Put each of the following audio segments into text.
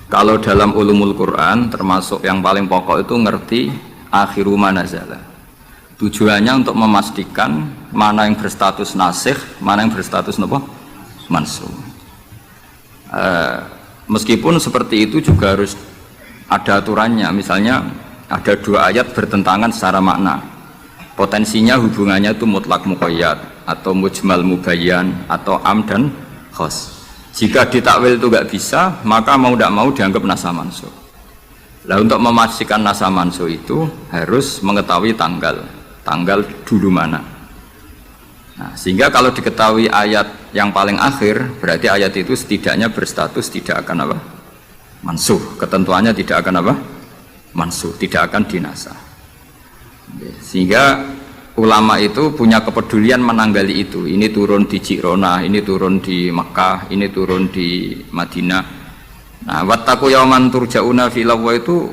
Kalau dalam ulumul Quran termasuk yang paling pokok itu ngerti akhiru manazala. Tujuannya untuk memastikan mana yang berstatus nasikh, mana yang berstatus apa? Mansukh. Meskipun seperti itu juga harus ada aturannya. Misalnya ada dua ayat bertentangan secara makna. Potensinya hubungannya itu mutlak muqayyad atau mujmal mubayyan atau am dan khos. Jika ditakwil itu nggak bisa, maka mau tidak mau dianggap nasa mansukh. Nah, untuk memastikan nasa mansukh itu harus mengetahui tanggal dulu mana. Nah, sehingga kalau diketahui ayat yang paling akhir, berarti ayat itu setidaknya berstatus tidak akan apa? Mansukh. Ketentuannya tidak akan apa? Mansukh, tidak akan dinasah. Sehingga ulama itu punya kepedulian menanggali itu. Ini turun di Jirona, ini turun di Mekah, ini turun di Madinah. Nah, wattaqu yauman turja'una filawwa itu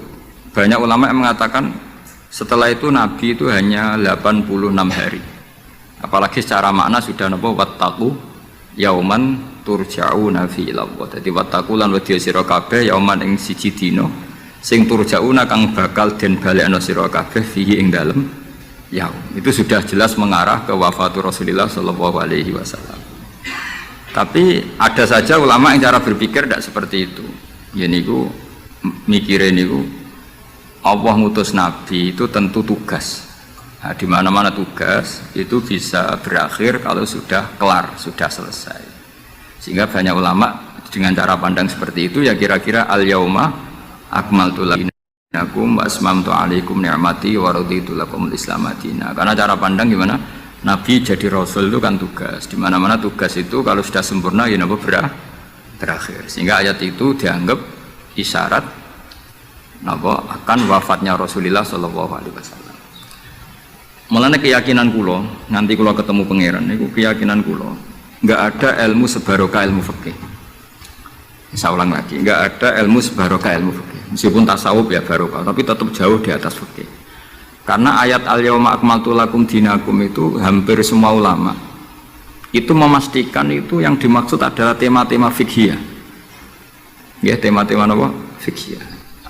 banyak ulama yang mengatakan setelah itu Nabi itu hanya 86 hari. Apalagi secara makna sudah napa wattaqu yauman turja'una filawwa. Jadi wattaqu lan wedya sira kabeh yauman ing siji dina sing turja'una kang bakal den balekno sira kabeh fihi ing dalem yaum. Itu sudah jelas mengarah ke wafatu Rasulullah Shallallahu Alaihi Wasallam. Tapi ada saja ulama yang cara berpikir tidak seperti itu. Ya niku mikirin niku Allah ngutus Nabi itu tentu tugas. Nah, di mana-mana tugas itu bisa berakhir kalau sudah kelar, sudah selesai. Sehingga banyak ulama dengan cara pandang seperti itu ya kira-kira al yauma akmaltu lakum wa asmamtu alaikum ni'mati wa raditu lakumul Islam madina. Karena cara pandang gimana? Nabi jadi rasul itu kan tugas. Di mana-mana tugas itu kalau sudah sempurna ya napa berakhir. Sehingga ayat itu dianggap isyarat napa akan wafatnya Rasulullah sallallahu alaihi wasallam. Mulane keyakinan kula, nanti kula ketemu pangeran niku keyakinan kula, enggak ada ilmu sebarokah ilmu fikih. Saya ulang lagi, enggak ada ilmu sebarokah ilmu fikih. Meskipun tasawuf ya barokah, tapi tetap jauh di atas fikih. Karena ayat al-yauma akmaltu lakum dinakum itu hampir semua ulama itu memastikan itu yang dimaksud adalah tema-tema fikih. Ya, tema-tema apa? Fikih.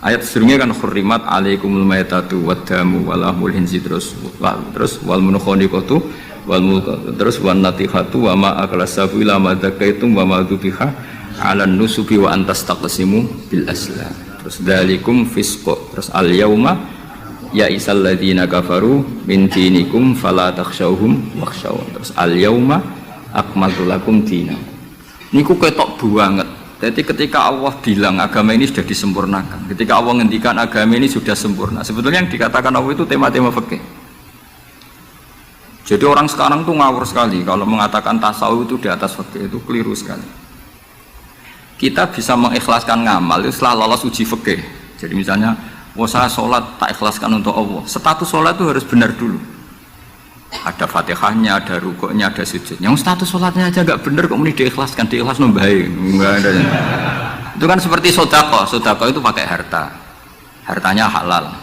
Ayat sebelumnya kan hurrimat alaikumul maitatu waddamu walahmul hinzi terus wal munkhaniqatu wal mulqatu terus wan natihatu wa ma akalasabu ila ma dzakaitum wa ma dzubiha 'alan nusubi wa antas taqsimu bil aslam. Terus dalikum fisqo, terus al yauma ya isal ladina kafaru min dinikum fala takhshawhum wakhshawun. Terus al yauma akmaltu lakum dinakum. Niku ketok banget. Jadi ketika Allah bilang agama ini sudah disempurnakan, ketika Allah ngendikan agama ini sudah sempurna, sebetulnya yang dikatakan Allah itu tema-tema fikih. Jadi orang sekarang tuh ngawur sekali kalau mengatakan tasawuf itu di atas fikih, itu keliru sekali. Kita bisa mengikhlaskan ngamal itu setelah lolos uji fikih. Jadi misalnya, saya sholat tak ikhlaskan untuk Allah. Status sholat itu harus benar dulu. Ada fatihahnya, ada rukuknya, ada sujud. Yang status sholatnya aja nggak benar, kok muni diikhlaskan, diikhlas nombahin. Enggak ada. Itu kan seperti sodako. Sodako itu pakai harta. Hartanya halal.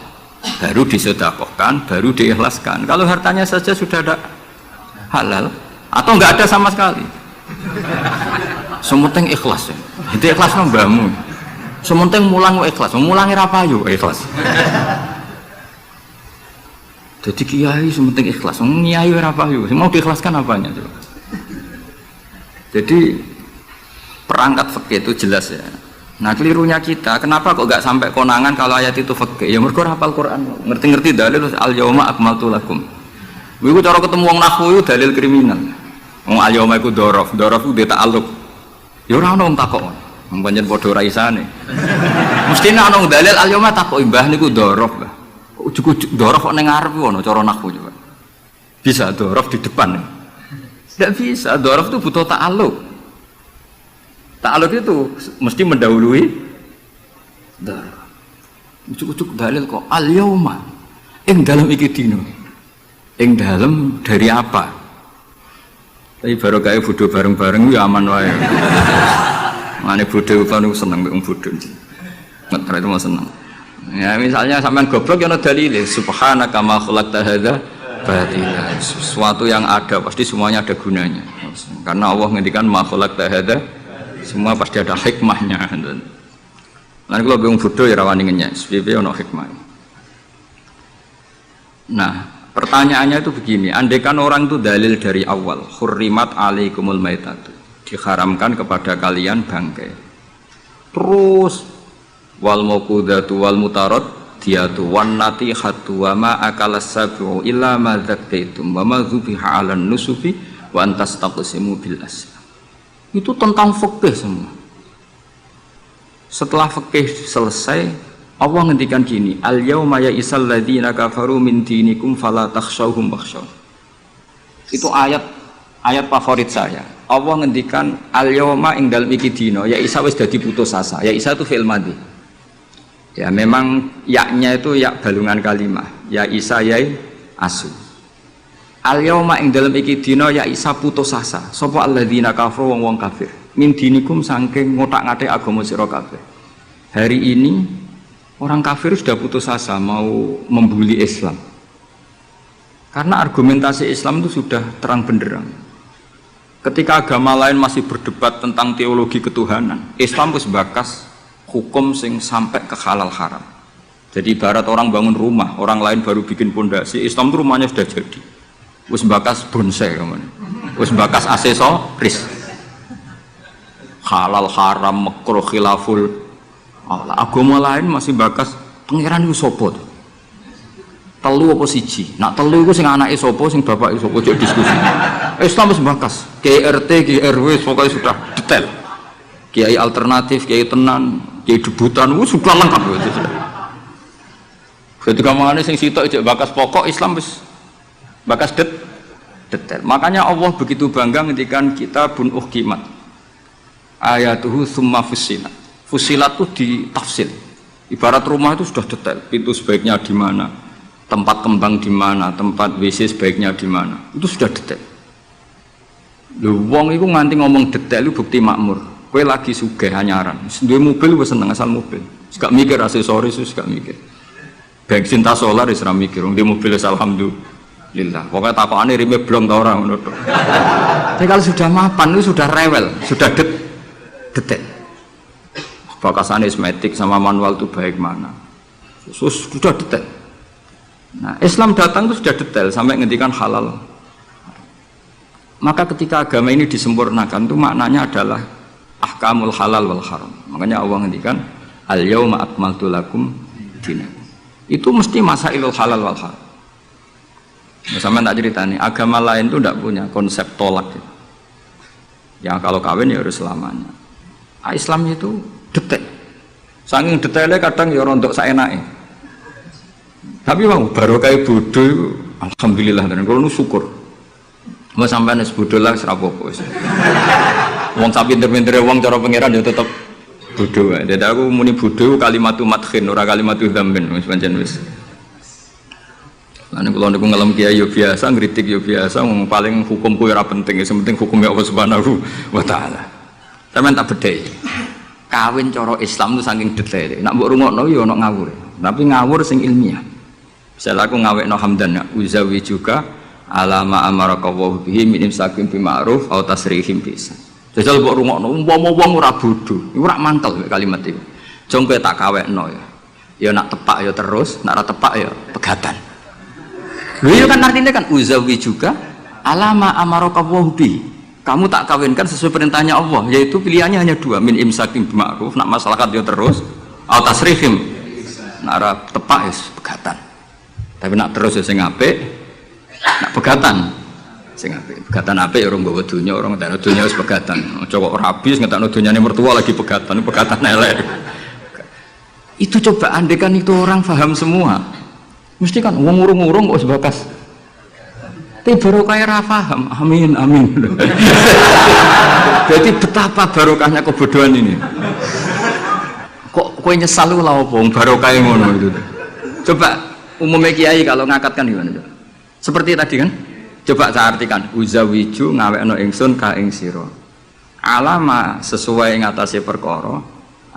Baru disodakohkan, baru diikhlaskan. Kalau hartanya saja sudah ada halal, atau nggak ada sama sekali. Sementing ikhlas ya. Itu ikhlas mbahmu. Sementing mulang ikhlas. Mulangi rapayu ikhlas. Jadi kiai sementing ikhlas. Kiai rapayu. Mau diikhlaskan apanya coba? Jadi perangkat fikih itu jelas ya. Nah kelirunya kita, kenapa kok nggak sampai konangan kalau ayat itu fikih? Ya mergo hafal Quran, ngerti-ngerti dalil al yauma akmaltu lakum. Iku cara ketemu wong nahwu dalil kriminal. Wong al yauma iku dzaraf itu ta'alluq. Ya ora ono wong takok. Wong pancen padha ra isane. Mestine ana wong dalil al yauma takok mbah niku dzaraf, Mbah. Ujug-ujug dzaraf kok ning ngarep ono cara nahwu coba. Bisa dzaraf di depan. Tidak bisa, dzaraf itu butuh ta'alluq. Ta'alluq itu mesti mendahului dzaraf. Ujug-ujug dalil kok al yauma ing dalem iki dina. Ing dalem dari apa? Tapi baru kayak bodoh bareng-bareng ya aman wae. Mane bodoh kan seneng mbek wong bodoh. Ngetra itu mau seneng. Ya misalnya sampean goblok ya ana dalile subhanaka ma khalaqta hadza batila. Sesuatu yang ada pasti semuanya ada gunanya. Karena Allah ngendikan ma khalaqta hadza semua pasti ada hikmahnya. Lan kula bingung bodho ya rawani ngenyek, piye ono hikmah. Nah, pertanyaannya itu begini, andaikan orang itu dalil dari awal, hurrimat alaikumul maitatu, diharamkan kepada kalian bangkai. Terus wal mauqudatu wal mutarad diatu wan natihatu wa ma akalas sabu illa ma dzakaitum wa ma dzubiha 'alan nusufi wa antastaqsimu bil aslam. Itu tentang fikih semua. Setelah fikih selesai, Allah ngendikan gini, al yauma ya'isal ladzina kafaru min dinikum fala takhshawhum wakhshaw. Itu ayat favorit saya. Allah ngendikan al yauma ing dalem iki dina, ya isa wis dadi putus asa. Ya isa itu fi'il madhi. Ya memang yaknya itu yak balungan kalimah. Ya isa yai asu. Al yauma ing dalem iki dina ya isa putus asa. Sapa alladzina kafaru wong kafir. Min dinikum saking ngotak-ngatik agama sira kabeh. Hari ini orang kafir sudah putus asa mau membuli Islam. Karena argumentasi Islam itu sudah terang benderang. Ketika agama lain masih berdebat tentang teologi ketuhanan, Islam wis bakas hukum sing sampai ke halal haram. Jadi ibarat orang bangun rumah, orang lain baru bikin pondasi, Islam itu rumahnya sudah jadi. Wis bakas bonsai kemana? Wis bakas aksesoris. Halal haram makruh khilaful. Agama lain masih bakas pangeran itu sapa? Telu apa siji? Nak telu iku sing anake sapa, sing bapake sapa, ojo diskusi. Islam wis bakas, KRT, KRW pokoknya sudah detail. Kiai alternatif, kiai tenan, kiai debutan, sudah lengkap itu sudah. Ketika mengenai sing sitok ijek bakas pokok Islam wis bakas detail. Makanya Allah begitu bangga ngendikan kitabun uhkimat. Ayatuhu summa fussilat. Fussilat itu ditafsil. Ibarat rumah itu sudah detail, pintu sebaiknya di mana, tempat kembang di mana, tempat WC sebaiknya di mana. Itu sudah detail. Lho wong iku nganti ngomong detail itu bukti makmur. Kowe lagi sugih anyaran, duwe mobil wis seneng asal mobil. Gak mikir aksesoris, gak mikir. Bensin ta solar wis ora mikir, wong di mobil wis alhamdulillah. Pokoke takokane rime blong ta ora ngono tok. Tapi kalau sudah mapan itu sudah rewel, sudah detail. Bakasan esmetik sama manual itu baik mana. Sudah detail. Nah, Islam datang itu sudah detail sampai ngendikan halal. Maka ketika agama ini disempurnakan itu maknanya adalah ahkamul halal wal haram. Makanya Allah ngendikan al yauma akmaltu lakum dinakum. Itu mesti masailul halal wal haram. Sama tak ceritanya, agama lain itu tidak punya konsep tolak. Ya kalau kawin ya harus selamanya. Islam itu detail. Saking detailnya kadang ya rontok saenake. Tapi mau barokah bodoh alhamdulillah dan kalau nu syukur. Mau sampean wis bodoh lah wis ra apa-apa wis. Wong sak pinter-pintere wong cara pangeran ya tetep bodoh wae. Dadi aku muni bodoh kalimatu madkhin ora kalimatu dzambin wis pancen wis. Lan kula niku ngelem kiai yo biasa, ngritik yo biasa, wong paling hukumku ora penting, sing penting hukumnya Allah Subhanahu wa taala. Sampeyan tak bedhei. Kawin cara Islam itu saking detail. Nak mbok rungokno yo ana ngawur. Tapi ngawur sing ilmiah. Misal aku ngawekno hamdan uzawi juga alama amarakallahu bihi min imsakin bi ma'ruf au tasrihim bi ihsan. Jajal mbok rungokno umpama wong ora bodho, iku ora mantel kalimat itu. Jong kowe tak kawekno ya. Ya nak tepak ya terus, nak ora tepak ya pegatan. Lho iya kan artinya kan uzawi juga alama amarakallahu bihi. Kamu tak kawinkan sesuai perintahnya Allah, yaitu pilihannya hanya dua, min imsakin bi ma'ruf, nak masyarakat ya terus, au tasrihim. Nak ora tepak ya pegatan. Tapi nak terus ya sing apik, nak pegatan sing apik. Pegatan apik ya orang nggawa donya, orang ngetakno donya wis pegatan. Aja kok rabi ngetakno donyane mertua lagi pegatan elek. Itu coba andekan itu orang paham semua. Mesti kan wong urung-urung kok sebakas. Tapi barokah ra paham. Amin amin. Jadi betapa barokahnya kebodohan ini. Kok kowe nyesal lho apa barokah ngono itu. Coba umumnya kiai kalau ngakatkan gimana? Seperti tadi kan? Coba saya artikan, uzawiju ngawekno ingsun ka ing sira. Alama sesuai ngatasi perkara,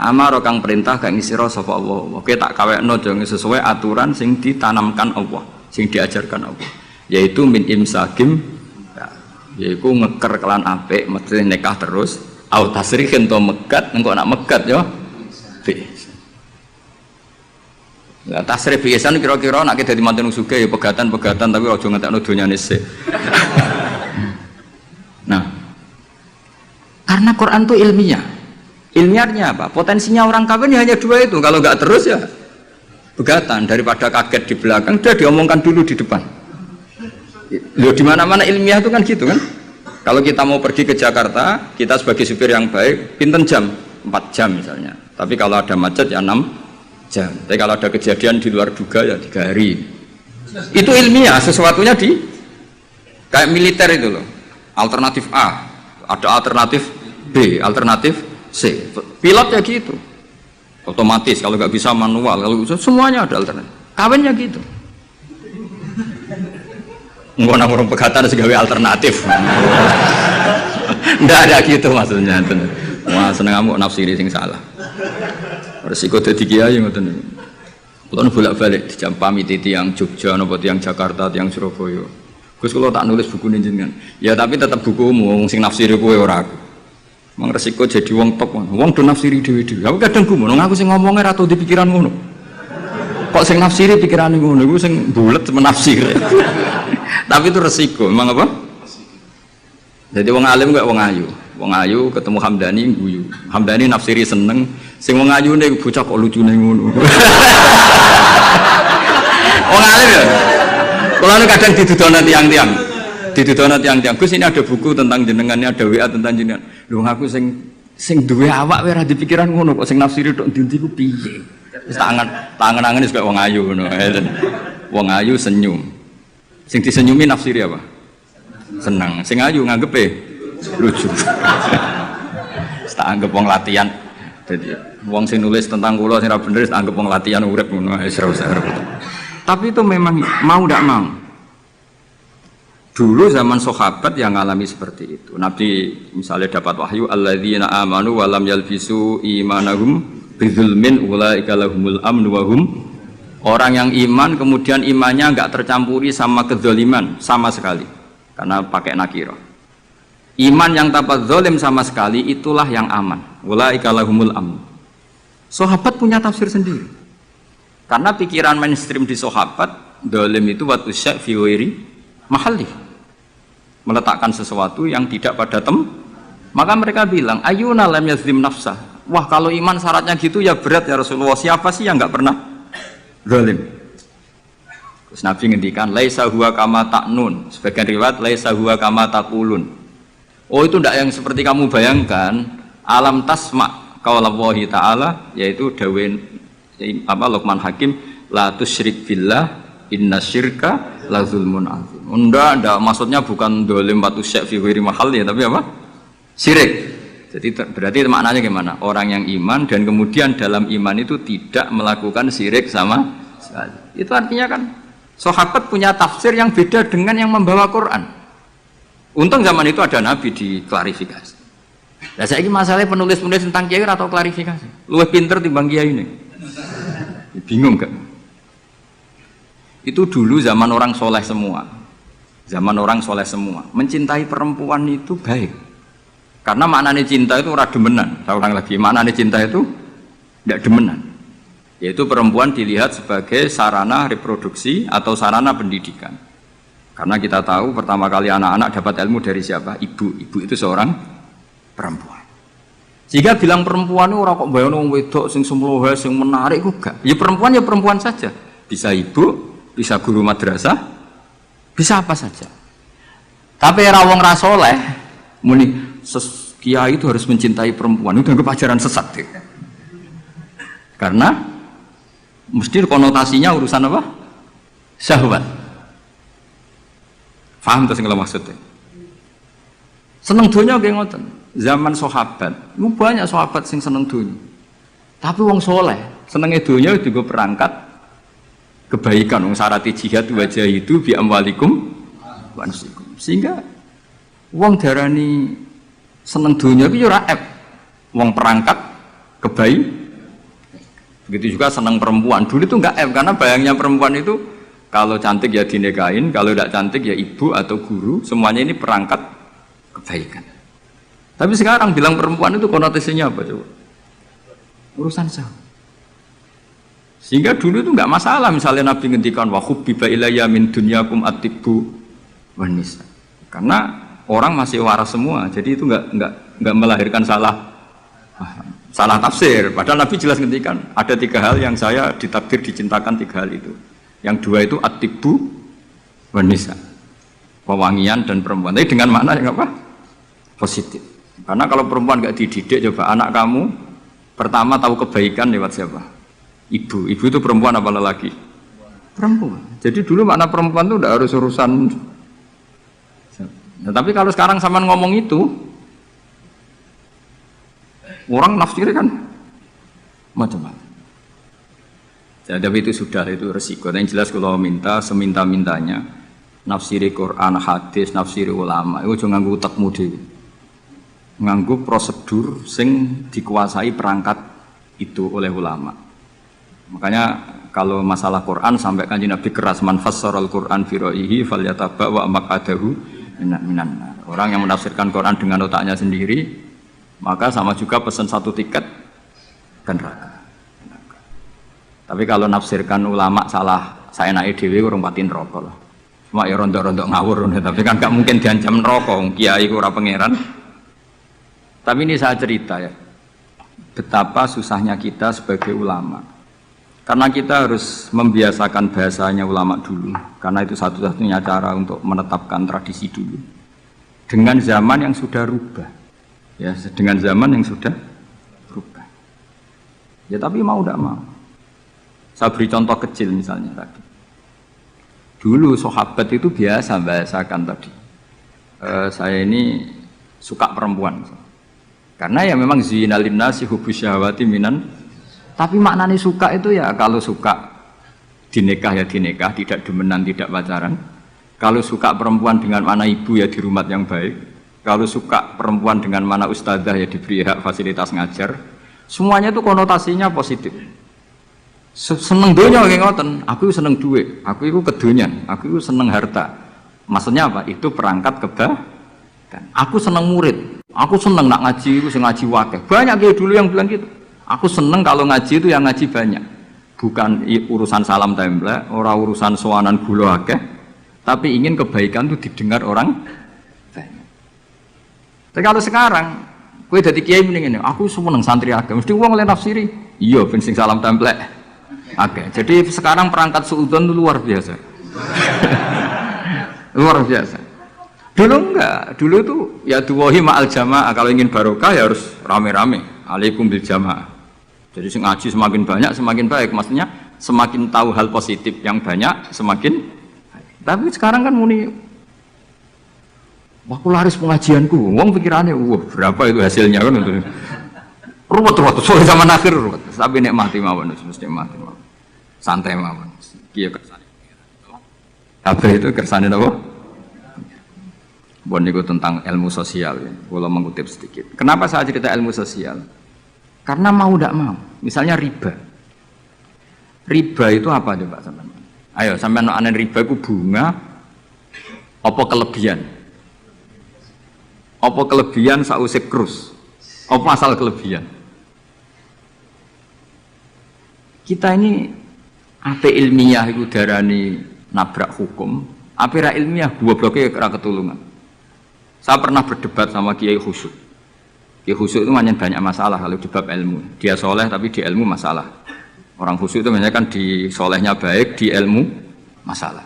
amaro kang perintah ka ing sira sapa Allah. Oke tak kawekno jeng sesuai aturan sing ditanamkan Allah, sing diajarkan Allah. Yaitu min imsakim, yaitu ngeker kelan apik, mesti nikah terus, au tasrihin to megat, engko nak megat ya. Lah tasrif biasan kira-kira nek dadi mantu sugih ya pegatan-pegatan tapi aja ngentekno donyane sik. Nah, karena Quran itu ilmiah. Ilmiahnya apa? Potensinya orang kawin ya hanya dua itu. Kalau nggak terus ya pegatan, daripada kaget di belakang, udah diomongkan dulu di depan. Loh, di mana-mana ilmiah itu kan gitu kan? Kalau kita mau pergi ke Jakarta, kita sebagai supir yang baik, pinten jam? 4 jam misalnya. Tapi kalau ada macet ya 6 jam. Tapi kalau ada kejadian di luar duga ya 3 hari. Itu ilmiah, sesuatunya di kayak militer itu loh. Alternatif A, ada alternatif B, alternatif C. Pilot ya gitu. Otomatis kalau nggak bisa manual, kalau bisa semuanya ada alternatif. Kawinnya gitu. Enggak nang orang pegatan segawe alternatif. Ndak ada gitu maksudnya. Wah, seneng kamu nafsiri sing salah. Resiko dadi kiai ngoten niku. Kula bolak-balik dijampami tiyang Jogja napa tiyang Jakarta, tiyang Surabaya. Gus kula tak nulis buku jenengan. Ya tapi tetap bukumu wong sing nafsiri kowe ora aku. Mang resiko jadi wong top. Wong do nafsiri dhewe-dhewe. Aku kadang gumun aku sing ngomongnya ra tau di pikiran ngono. Kok sing nafsiri pikirane ngono iku sing bulet menafsir. Tapi itu resiko, memang apa? Jadi wong alim gak wong ayu. Wong ayu ketemu Hamdani guyu. Hamdani nafsiri seneng, sing wong ayune bocah kok lucune ngono. Wong alim ya. Kalau kadang didudono tiang-tiang. Didudono tiang-tiang. Gus ini ada buku tentang jenengannya, ada WA tentang jenengan. Lho aku sing duwe awak wae ra dipikiran ngono kok sing nafsiri tok ndi ku piye. Wis tangan-tangan wis kaya wong ayu ngono. Wong ayu senyum. Sing disenyumi nafsiri apa? Senang. Sing ayu nganggepe lucu. Tak anggap wong latihan. Jadi wong sing nulis tentang kula sing ra bener tak anggap wong latihan urip ngono wis ora usah repot. Tapi itu memang mau ndak mau. Dulu zaman sahabat yang ngalami seperti itu. Nabi misalnya dapat wahyu alladzina amanu wa lam yalbisu imanahum bidzulmin ulaika lahumul amnu wa hum. Orang yang iman kemudian imannya enggak tercampuri sama kezaliman sama sekali. Karena pakai nakirah. Iman yang tanpa zalim sama sekali itulah yang aman. Ulaika lahumul amnu. Sahabat punya tafsir sendiri. Karena pikiran mainstream di sahabat, zalim itu watu syak fi ghairi mahalli. Meletakkan sesuatu yang tidak pada maka mereka bilang ayyuna lam yazlim nafsah. Wah, kalau iman syaratnya gitu ya berat ya Rasulullah. Siapa sih yang enggak pernah zalim? Terus Nabi ngendikan laisa huwa kama ta'nun. Sebagian riwayat laisa huwa kama taqulun. Oh, itu tidak yang seperti kamu bayangkan. Alam tasma qaulallahi ta'ala, yaitu dawuh Luqman Hakim, la tusyrik billah innasyirka la zulmun azim. Enggak, maksudnya bukan dolim batu syak fi ghairi mahal ya, tapi apa? Syirik. Jadi berarti maknanya gimana? Orang yang iman dan kemudian dalam iman itu tidak melakukan syirik sama sekali. Itu artinya kan sahabat punya tafsir yang beda dengan yang membawa Quran. Untung zaman itu ada Nabi diklarifikasi. Nah, saya ini masalahnya penulis-penulis tentang kiai atau klarifikasi. Luwih pinter timbang kiai ini. Bingung kan? Itu dulu zaman orang soleh semua. Zaman orang soleh semua. Mencintai perempuan itu baik. Karena maknanya cinta itu ora demenan. Saya ulang lagi, maknanya cinta itu tidak demenan. Yaitu perempuan dilihat sebagai sarana reproduksi atau sarana pendidikan. Karena kita tahu pertama kali anak-anak dapat ilmu dari siapa? Ibu. Ibu itu seorang perempuan. Jika bilang perempuan itu orang kok bayang wong wedok sing semlohe sing menarik kok gak. Ya perempuan saja. Bisa ibu, bisa guru madrasah, bisa apa saja. Tapi era wong ra saleh muni kiai itu harus mencintai perempuan. Itu dianggap ajaran sesat. Karena mesti konotasinya urusan apa? Syahwat. Paham tuh sing kula maksudnya? Seneng dunia nggih ngoten. Zaman sahabat, itu banyak sahabat sing seneng dunia. Tapi wong soleh, senengnya dunia juga perangkat kebaikan. Wong syarat jihad wajah itu bi amwalikum wa anfusikum. Sehingga wong darani seneng dunia itu ora ep. Wong perangkat kebaikan. Begitu juga seneng perempuan. Dulu itu enggak ep karena bayangnya perempuan itu kalau cantik ya dinikahin, kalau tidak cantik ya ibu atau guru, semuanya ini perangkat kebaikan. Tapi sekarang bilang perempuan itu konotasinya apa coba? Urusan syahwat. Sehingga dulu itu nggak masalah misalnya Nabi ngendikan wa hubbiba ilayya min dunyakum at-tibbu wan nisa. Karena orang masih waras semua, jadi itu nggak melahirkan salah tafsir. Padahal Nabi jelas ngendikan ada 3 hal yang saya ditakdir dicintakan, 3 hal itu. Yang 2 itu at-tibbu wan nisa, pewangian dan perempuan. Tapi dengan makna yang apa? Positif. Karena kalau perempuan nggak dididik, coba anak kamu pertama tahu kebaikan lewat siapa? Ibu itu perempuan apa lelaki? Perempuan. Jadi dulu makna perempuan itu udah harus urusan. Nah, tapi kalau sekarang sama ngomong itu, orang nafsirnya kan macam-macam. Tapi itu sudah, itu resiko. Yang jelas kalau minta seminta-mintanya, nafsiri Quran, hadis, nafsiri ulama, itu jangan nganggu utekmu dhewe. Nganggu prosedur sing dikuasai perangkat itu oleh ulama. Makanya kalau masalah Quran sampai Kanjeng Nabi keras, man fassaral Quran fi ra'yihi falyataba wa maqadahu minan. Orang yang menafsirkan Quran dengan otaknya sendiri, maka sama juga pesan 1 tiket dan neraka. Tapi kalau nafsirkan ulama salah, saya naik dewi urung pati neraka lah. Cuma ya rontok-rontok ngawur, tapi kan gak mungkin diancam neraka, kiai ora pangeran. Tapi ini saya cerita ya, betapa susahnya kita sebagai ulama. Karena kita harus membiasakan bahasanya ulama dulu, karena itu satu-satunya cara untuk menetapkan tradisi dulu. Dengan zaman yang sudah rubah, ya, dengan zaman yang sudah rubah. Ya tapi mau tidak mau. Saya beri contoh kecil misalnya tadi. Dulu sahabat itu biasa bahasakan tadi. Saya ini suka perempuan, karena ya memang zinalin nasi hubus syahwati minan. Tapi maknanya suka itu ya kalau suka dinikah ya dinikah, tidak demenan, tidak pacaran. Kalau suka perempuan dengan mana ibu ya di rumah yang baik. Kalau suka perempuan dengan mana ustadzah ya diberi hak fasilitas ngajar. Semuanya itu konotasinya positif. Seneng dunia kayak ngoten, aku seneng duit, aku itu kedonyan, aku itu seneng harta. Maksudnya apa? Itu perangkat kebaikan. Aku seneng murid, aku seneng nak ngaji, aku seneng ngaji wakil. Banyak kayak dulu yang bilang gitu. Aku seneng kalau ngaji itu yang ngaji banyak, bukan urusan salam template, orang urusan sowanan gula akeh, tapi ingin kebaikan itu didengar orang banyak. Tapi kalau sekarang, gue jadi kiai mending ini, aku seneng santri akeh, mesti uang oleh nafsiri, iya, bensin salam template, akeh. Jadi sekarang perangkat suudon itu luar biasa, luar biasa. Dulu enggak, dulu itu ya duwahi ma'al jamaah, kalau ingin barokah ya harus rame-rame, alaikum bil jamaah. Jadi ngaji semakin banyak semakin baik, maksudnya semakin tahu hal positif yang banyak semakin baik. Tapi sekarang kan muni waktu laris pengajianku, wong pikirannya wah berapa itu hasilnya kan untuk ruwet soal zaman akhir ruwet. Tapi nikmati mawon, mesti nikmati mawon, santai mawon. Kiye kersane. Apa itu kersane napa? Bon niku tentang ilmu sosial ya. Kalau mengutip sedikit. Kenapa saya cerita ilmu sosial? Karena mau tidak mau. Misalnya riba. Riba itu apa coba sampean? Ayo sampean anen riba itu bunga apa kelebihan? Apa kelebihan sausé krus? Apa asal kelebihan? Kita ini ape ilmiah itu darani nabrak hukum, ape ra ilmiah gobloknya ora ketulungan. Saya pernah berdebat sama Kiai Khusyuk. Kiai Khusyuk itu banyak masalah kalau di bab ilmu. Dia soleh tapi di ilmu masalah. Orang khusyuk itu biasanya kan di solehnya baik, di ilmu masalah.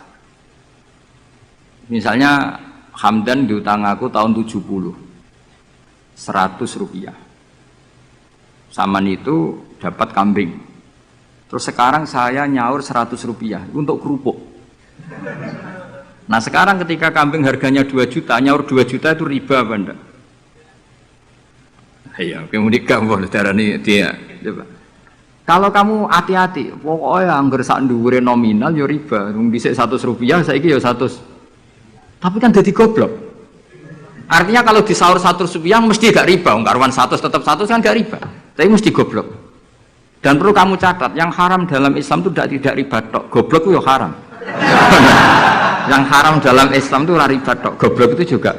Misalnya Hamdan diutang aku tahun 70, 100 rupiah. Saman itu dapat kambing. Terus sekarang saya nyaur 100 rupiah untuk kerupuk. Nah sekarang ketika kambing harganya 2 juta, nyaur 2 juta itu riba apa enggak? Iya, kemudian kamu darani dia. Coba. Kalau kamu hati-hati, pokoknya anggar sak dhuwure nominal ya riba. Wong dhisik 100 rupiah, saiki ya 100. Tapi kan jadi goblok. Artinya kalau disaur 100 rupiah mesti gak riba. Wong karuan 100 tetap 100 kan gak riba. Tapi mesti goblok. Dan perlu kamu catat, yang haram dalam Islam itu tidak riba tok. Goblok itu ya haram. Yang haram dalam Islam itu riba tok. Goblok itu juga.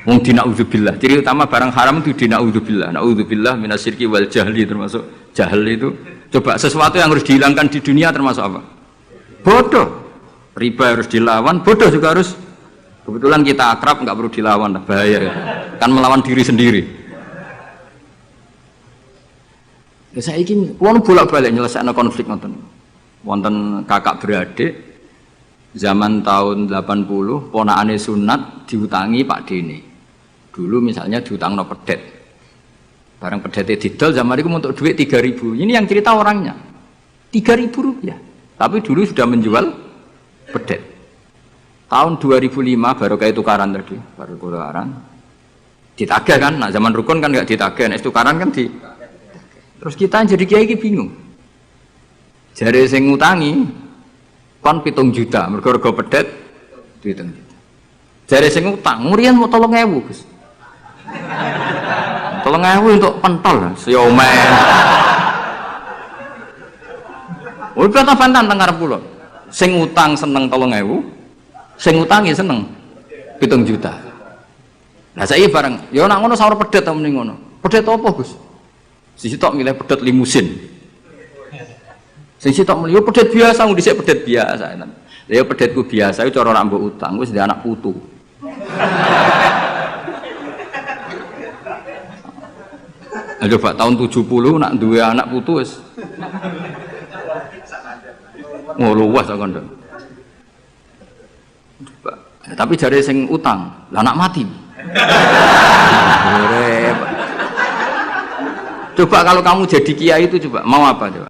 Wong dina'udzubillah. Ciri utama barang haram itu dina'udzubillah. Na'udzubillah minasyirki wal jahli, termasuk jahil itu Coba sesuatu yang harus dihilangkan di dunia termasuk apa? Bodoh. Riba harus dilawan, bodoh juga harus. Kebetulan kita akrab, nggak perlu dilawan, bahaya ya. Kan melawan diri sendiri. Ya saya ingin, kalau bolak-balik nyelesaikan konflik wonten kakak beradik zaman tahun 80, ponakane sunat diutangi Pak Dene. Dulu misalnya diutang no pedet, barang pedetnya didol zaman itu untuk duit 3.000. Ini yang cerita orangnya 3.000 rupiah, tapi dulu sudah menjual pedet. Tahun 2005 baru kayak tukaran tadi, baru tukaran ditagih kan. Nah zaman rukun kan nggak ditagih, nah tukaran kan di. Terus kita jadi kiai bingung. Jare sing ngutangi kon 7 juta, mergo pedet duit 7 juta. Jare sing ngutang murian mau 3.000, Gus. 3.000 untuk pentol, siomen. Udah tak bantan teng ngarep kula. Sing utang seneng 3.000, sing ngutangi seneng 7 juta. Lah saiki bareng, ya nak ngono sawur pedet ta mending ngono. Pedet apa, Gus? Sisi tok milih pedet limusin. Sing sitok milih pedet biasa, dhisik pedet biasa. Ya pedetku biasa iku cara nak mbok utang wis ndek anak putu. Coba tahun 70 nak duwe anak putu wis. Oh luas kon. Tapi jare sing utang, lah anak mati. Coba kalau kamu jadi kiai itu coba mau apa coba?